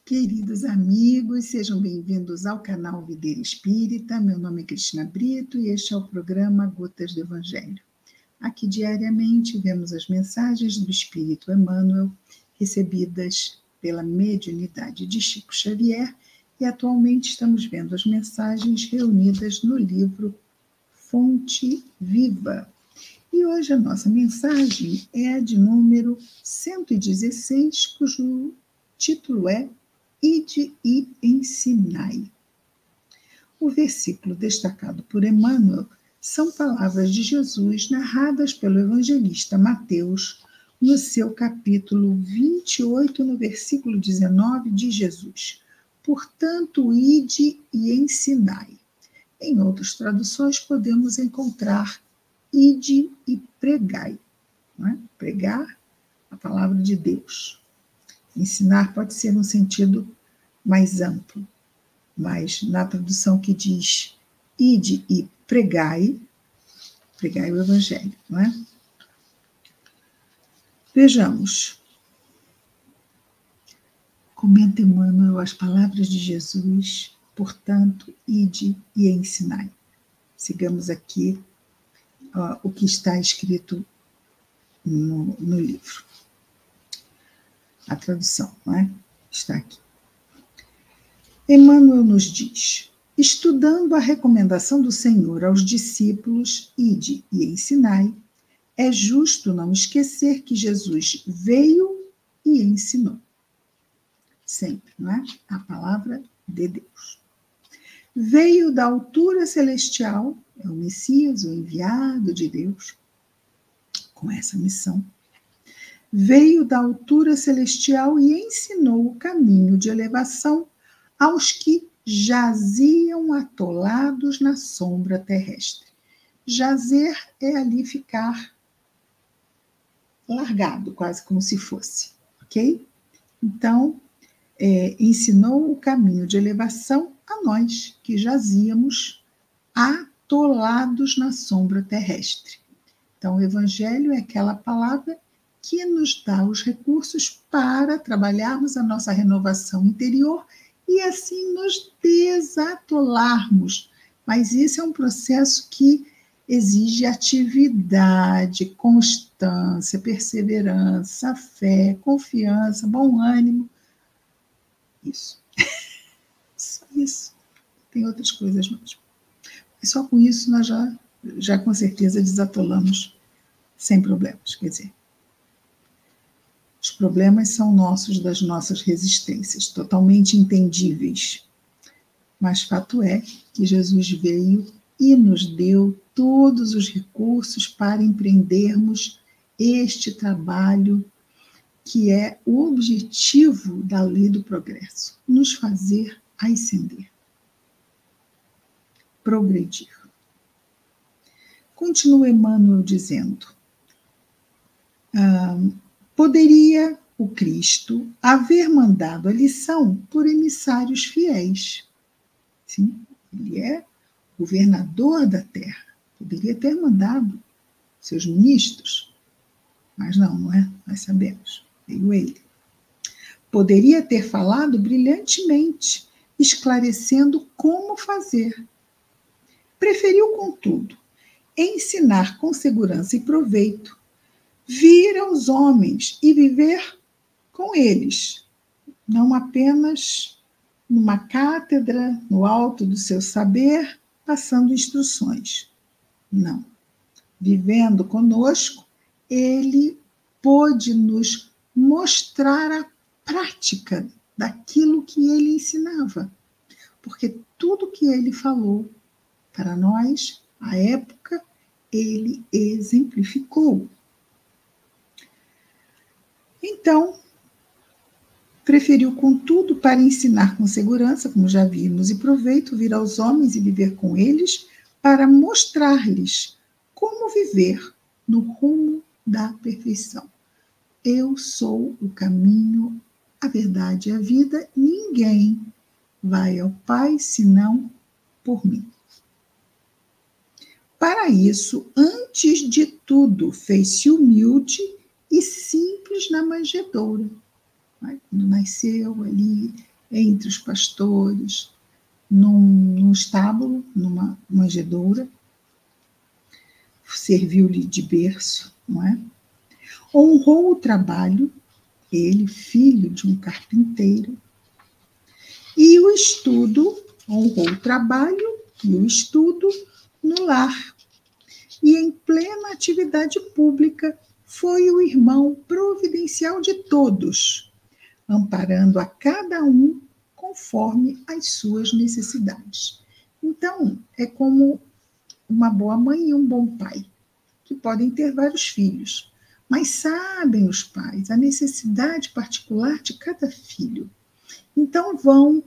Queridos amigos, sejam bem-vindos ao canal Videira Espírita. Meu nome é Cristina Brito e este é o programa Gotas do Evangelho. Aqui diariamente vemos as mensagens do Espírito Emmanuel recebidas pela mediunidade de Chico Xavier e atualmente estamos vendo as mensagens reunidas no livro Fonte Viva. E hoje a nossa mensagem é a de número 116, cujo título é Ide e ensinai. O versículo destacado por Emmanuel são palavras de Jesus narradas pelo evangelista Mateus no seu capítulo 28, no versículo 19, de Jesus. Portanto, ide e ensinai. Em outras traduções podemos encontrar ide e pregai. Não é? Pregar a palavra de Deus. Ensinar pode ser num sentido mais amplo, mas na tradução que diz ide e pregai, pregai o Evangelho, não é? Vejamos. Comenta Emmanuel as palavras de Jesus, portanto, ide e ensinai. Sigamos aqui o que está escrito no livro. A tradução, não é? Está aqui. Emmanuel nos diz: estudando a recomendação do Senhor aos discípulos, ide e ensinai, é justo não esquecer que Jesus veio e ensinou. Sempre, não é? A palavra de Deus. Veio da altura celestial, é o Messias, o enviado de Deus, com essa missão. Veio da altura celestial e ensinou o caminho de elevação aos que jaziam atolados na sombra terrestre. Jazer é ali ficar largado, quase como se fosse, ok? Então, ensinou o caminho de elevação a nós, que jazíamos atolados na sombra terrestre. Então, o Evangelho é aquela palavra que nos dá os recursos para trabalharmos a nossa renovação interior e assim nos desatolarmos. Mas isso é um processo que exige atividade, constância, perseverança, fé, confiança, bom ânimo. Isso. Só isso. Tem outras coisas mais. E só com isso nós já com certeza desatolamos sem problemas. Quer dizer, os problemas são nossos, das nossas resistências, totalmente entendíveis. Mas fato é que Jesus veio e nos deu todos os recursos para empreendermos este trabalho que é o objetivo da lei do progresso, nos fazer ascender, progredir. Continua Emmanuel dizendo: poderia o Cristo haver mandado a lição por emissários fiéis. Sim, ele é governador da terra. Poderia ter mandado seus ministros, mas não é? Nós sabemos, veio ele. Poderia ter falado brilhantemente, esclarecendo como fazer. Preferiu, contudo, ensinar com segurança e proveito, vir aos homens e viver com eles, não apenas numa cátedra, no alto do seu saber, passando instruções. Não. Vivendo conosco, ele pôde nos mostrar a prática daquilo que ele ensinava, porque tudo que ele falou para nós, à época, ele exemplificou. Então, preferiu, contudo, para ensinar com segurança, como já vimos, e proveito, vir aos homens e viver com eles, para mostrar-lhes como viver no rumo da perfeição. Eu sou o caminho, a verdade e a vida, ninguém vai ao Pai senão por mim. Para isso, antes de tudo, fez-se humilde e simples na manjedoura. Quando nasceu ali, entre os pastores, num estábulo, numa manjedoura, serviu-lhe de berço, não é? Honrou o trabalho, ele, filho de um carpinteiro, e o estudo, honrou o trabalho e o estudo no lar. E em plena atividade pública, foi o irmão providencial de todos, amparando a cada um conforme as suas necessidades. Então, é como uma boa mãe e um bom pai, que podem ter vários filhos, mas sabem os pais a necessidade particular de cada filho. Então, vão,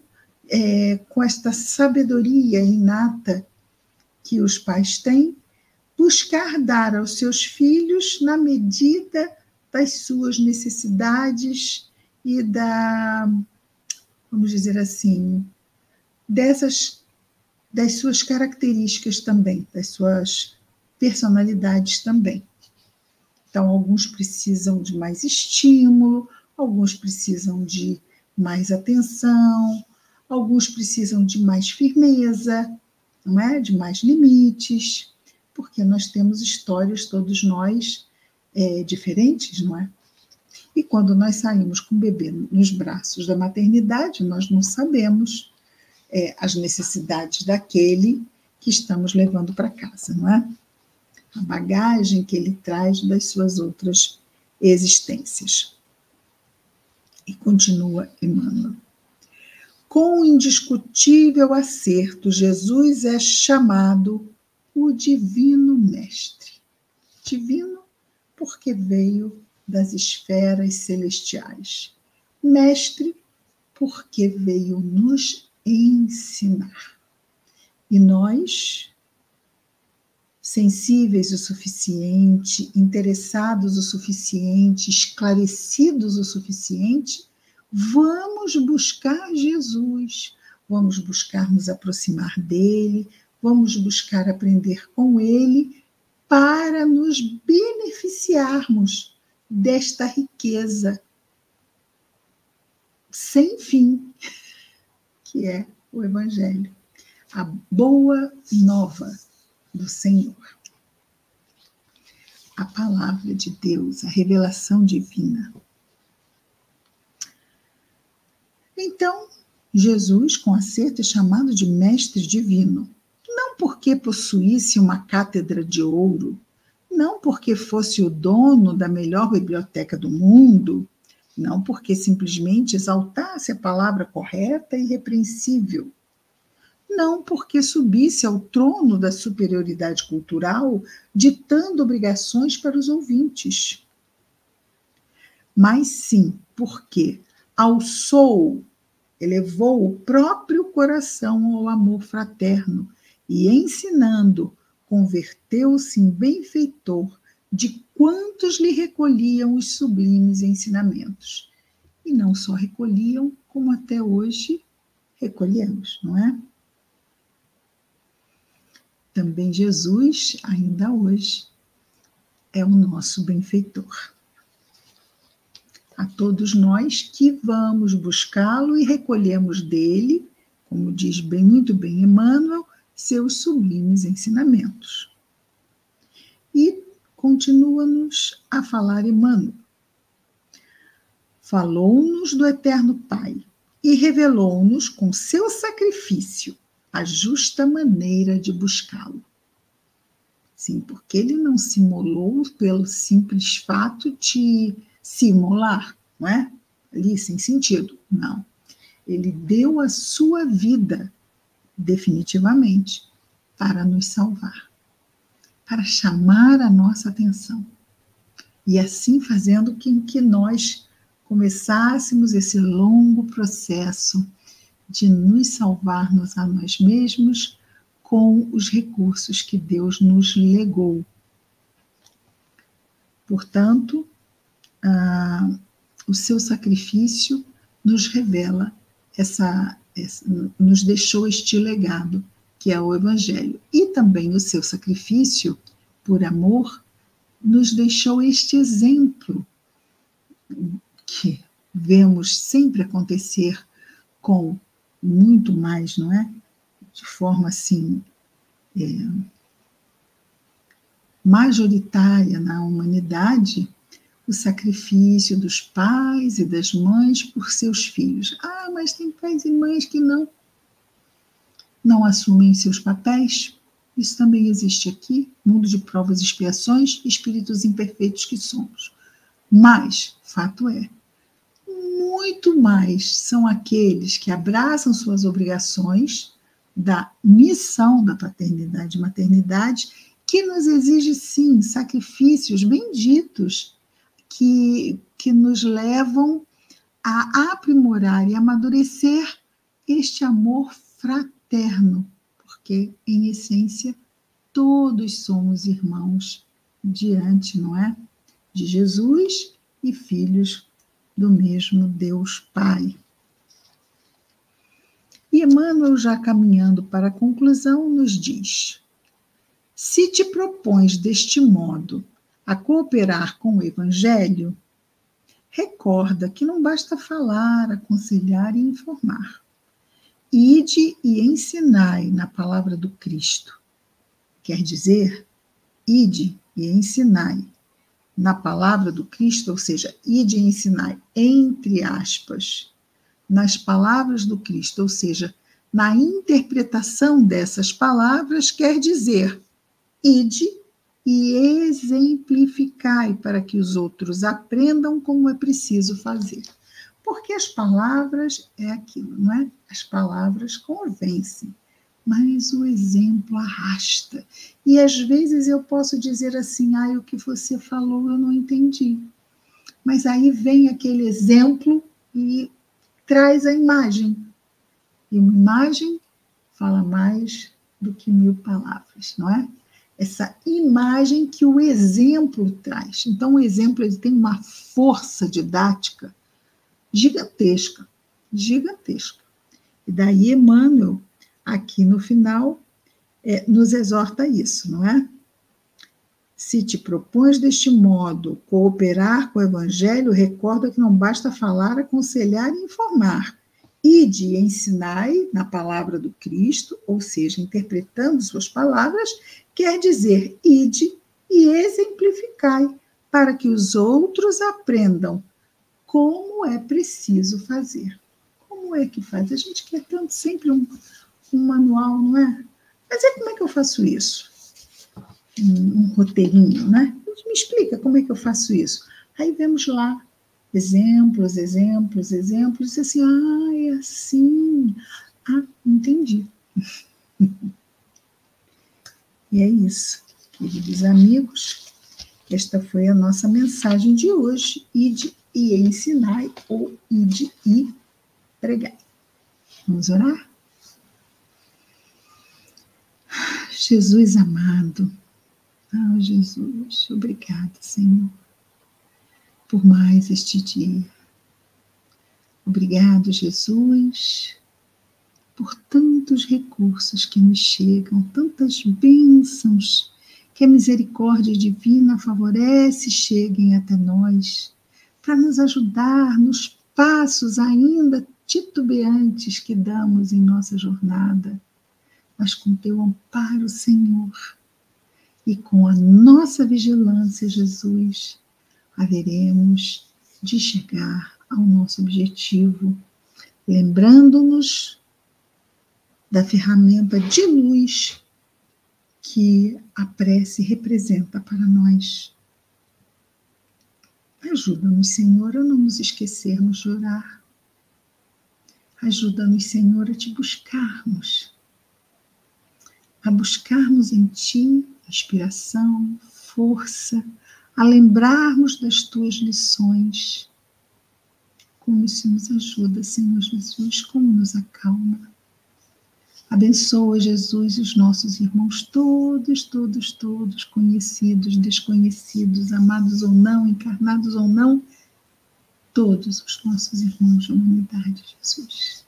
com esta sabedoria inata que os pais têm, buscar dar aos seus filhos na medida das suas necessidades e vamos dizer assim, das suas características também, das suas personalidades também. Então, alguns precisam de mais estímulo, alguns precisam de mais atenção, alguns precisam de mais firmeza, não é? De mais limites, porque nós temos histórias, todos nós, diferentes, não é? E quando nós saímos com o bebê nos braços da maternidade, nós não sabemos as necessidades daquele que estamos levando para casa, não é? A bagagem que ele traz das suas outras existências. E continua Emmanuel. Com indiscutível acerto, Jesus é chamado o Divino Mestre. Divino porque veio das esferas celestiais. Mestre porque veio nos ensinar. E nós, sensíveis o suficiente, interessados o suficiente, esclarecidos o suficiente, vamos buscar Jesus, vamos buscar nos aproximar dele, vamos buscar aprender com ele para nos beneficiarmos desta riqueza sem fim, que é o Evangelho, a boa nova do Senhor. A palavra de Deus, a revelação divina. Então, Jesus, com acerto, é chamado de Mestre Divino, não porque possuísse uma cátedra de ouro, não porque fosse o dono da melhor biblioteca do mundo, não porque simplesmente exaltasse a palavra correta e irrepreensível, não porque subisse ao trono da superioridade cultural, ditando obrigações para os ouvintes, mas sim porque alçou, elevou o próprio coração ao amor fraterno e, ensinando, converteu-se em benfeitor de quantos lhe recolhiam os sublimes ensinamentos. E não só recolhiam, como até hoje recolhemos, não é? Também Jesus, ainda hoje, é o nosso benfeitor. A todos nós que vamos buscá-lo e recolhemos dele, como diz muito bem Emmanuel, seus sublimes ensinamentos. E continua-nos a falar Emmanuel. Falou-nos do Eterno Pai e revelou-nos com seu sacrifício a justa maneira de buscá-lo. Sim, porque ele não se imolou pelo simples fato de se imolar, não é? Ali, sem sentido. Não. Ele deu a sua vida, definitivamente, para nos salvar, para chamar a nossa atenção. E assim fazendo com que nós começássemos esse longo processo de nos salvarmos a nós mesmos com os recursos que Deus nos legou. Portanto, o seu sacrifício nos revela nos deixou este legado, que é o Evangelho. E também o seu sacrifício, por amor, nos deixou este exemplo que vemos sempre acontecer com muito mais, não é? De forma assim, majoritária na humanidade, o sacrifício dos pais e das mães por seus filhos. Ah, mas tem pais e mães que não assumem seus papéis. Isso também existe aqui, mundo de provas e expiações, espíritos imperfeitos que somos. Mas, fato é, muito mais são aqueles que abraçam suas obrigações da missão da paternidade e maternidade, que nos exige, sim, sacrifícios benditos que nos levam a aprimorar e amadurecer este amor fraterno, porque, em essência, todos somos irmãos diante, não é? De Jesus e filhos do mesmo Deus Pai. E Emmanuel, já caminhando para a conclusão, nos diz: se te propões deste modo a cooperar com o Evangelho, recorda que não basta falar, aconselhar e informar. Ide e ensinai na palavra do Cristo. Quer dizer, ide e ensinai na palavra do Cristo, ou seja, ide e ensinai, entre aspas, nas palavras do Cristo, ou seja, na interpretação dessas palavras, quer dizer, ide e exemplificai para que os outros aprendam como é preciso fazer. Porque as palavras é aquilo, não é? As palavras convencem, mas o exemplo arrasta. E às vezes eu posso dizer assim, o que você falou eu não entendi. Mas aí vem aquele exemplo e traz a imagem. E uma imagem fala mais do que 1000 palavras, não é? Essa imagem que o exemplo traz. Então, o exemplo ele tem uma força didática gigantesca, gigantesca. E daí Emmanuel, aqui no final, nos exorta a isso, não é? Se te propões deste modo cooperar com o Evangelho, recorda que não basta falar, aconselhar e informar. Ide e ensinai na palavra do Cristo, ou seja, interpretando suas palavras, quer dizer, ide e exemplificai, para que os outros aprendam como é preciso fazer. Como é que faz? A gente quer tanto sempre um manual, não é? Mas como é que eu faço isso? Um roteirinho, né? Me explica como é que eu faço isso. Aí vemos lá exemplos, e assim, é assim. Entendi. E é isso, queridos amigos. Esta foi a nossa mensagem de hoje. Ide e ensinai, ou ide e pregai. Vamos orar? Jesus amado, Jesus, obrigada, Senhor, por mais este dia. Obrigado, Jesus, por tantos recursos que nos chegam, tantas bênçãos que a misericórdia divina favorece cheguem até nós, para nos ajudar nos passos ainda titubeantes que damos em nossa jornada, mas com teu amparo, Senhor, e com a nossa vigilância, Jesus, haveremos de chegar ao nosso objetivo, lembrando-nos da ferramenta de luz que a prece representa para nós. Ajuda-nos, Senhor, a não nos esquecermos de orar. Ajuda-nos, Senhor, a te buscarmos. A buscarmos em Ti inspiração, força, a lembrarmos das Tuas lições. Como isso nos ajuda, Senhor Jesus, como nos acalma. Abençoa, Jesus, os nossos irmãos todos, conhecidos, desconhecidos, amados ou não, encarnados ou não, todos os nossos irmãos da humanidade, Jesus.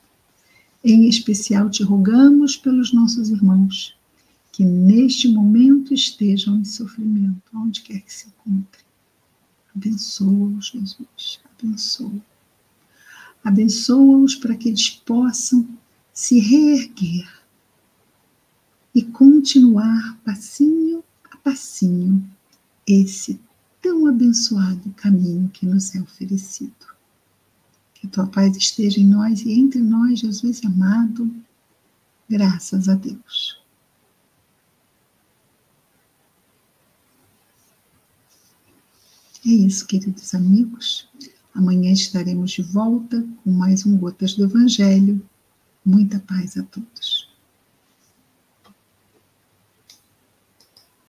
Em especial, te rogamos pelos nossos irmãos, que neste momento estejam em sofrimento, onde quer que se encontrem. Abençoa, Jesus, abençoa. Abençoa-os para que eles possam se reerguer e continuar passinho a passinho esse tão abençoado caminho que nos é oferecido. Que a tua paz esteja em nós e entre nós, Jesus amado, graças a Deus. É isso, queridos amigos. Amanhã estaremos de volta com mais um Gotas do Evangelho. Muita paz a todos.